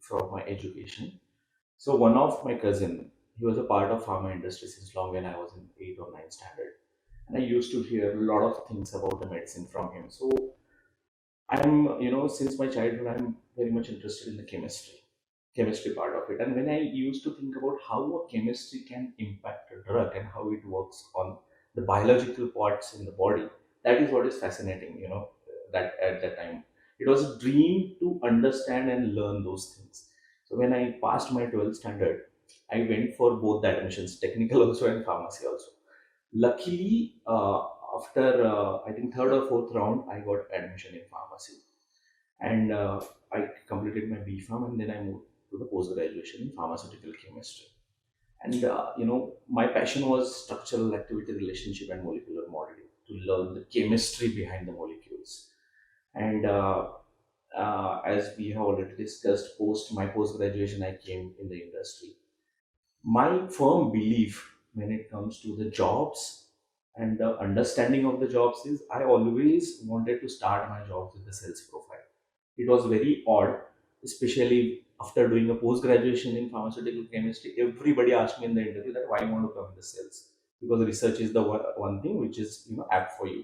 from my education. So one of my cousin, he was a part of pharma industry since long when I was in 8th or 9th standard. And I used to hear a lot of things about the medicine from him. So since my childhood, I'm very much interested in the chemistry part of it. And when I used to think about how a chemistry can impact a drug and how it works on the biological parts in the body, that is what is fascinating, that at that time. It was a dream to understand and learn those things. So when I passed my 12th standard, I went for both the admissions, technical also and pharmacy also. Luckily, after I think third or fourth round, I got admission in pharmacy, and I completed my B Pharm, and then I moved to the post graduation in pharmaceutical chemistry. And my passion was structural activity, relationship, and molecular modeling to learn the chemistry behind the molecules. And as we have already discussed, post my post graduation, I came in the industry. My firm belief when it comes to the jobs and the understanding of the jobs is I always wanted to start my jobs with the sales profile. It was very odd, especially after doing a post graduation in pharmaceutical chemistry. Everybody asked me in the interview that why you want to come in the sales, because research is the one thing which is apt for you.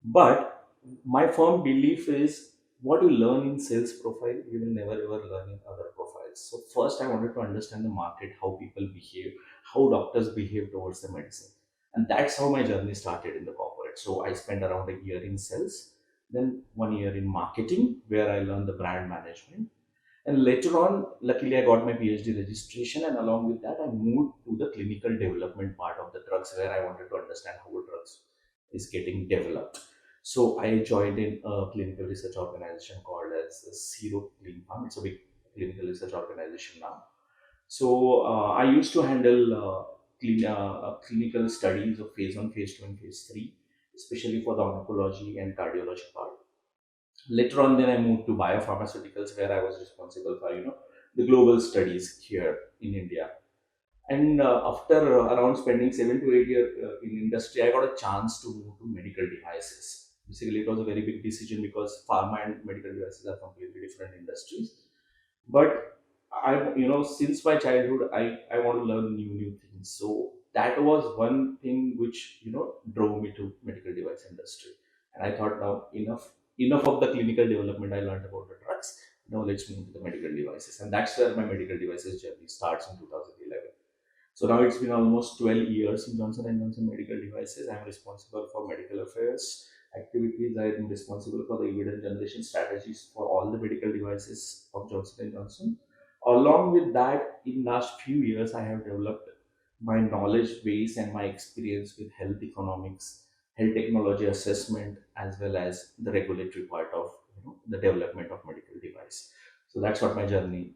But my firm belief is what you learn in sales profile, you will never ever learn in other profiles. So first I wanted to understand the market, how people behave, how doctors behave towards the medicine. And that's how my journey started in the corporate. So I spent around a year in sales, then 1 year in marketing, where I learned the brand management. And later on, luckily, I got my PhD registration, and along with that, I moved to the clinical development part of the drugs, where I wanted to understand how a drugs is getting developed. So I joined in a clinical research organization called as Zero Clean Farm. It's a big clinical research organization now. So I used to handle clinical studies of phase one, phase two, and phase three, especially for the oncology and cardiology part. Later on, then I moved to biopharmaceuticals, where I was responsible for the global studies here in India. And after around spending 7 to 8 years in industry, I got a chance to move to medical devices. Basically, it was a very big decision because pharma and medical devices are completely different industries. But since my childhood, I want to learn new things. So that was one thing which drove me to medical device industry. And I thought, now enough of the clinical development I learned about the drugs. Now let's move to the medical devices, and that's where my medical devices journey starts in 2011. So now it's been almost 12 years in Johnson and Johnson Medical Devices. I'm responsible for medical affairs activities. I'm responsible for the evidence generation strategies for all the medical devices of Johnson and Johnson. Along with that, in last few years, I have developed my knowledge base and my experience with health economics, health technology assessment, as well as the regulatory part of the development of medical device. So that's what my journey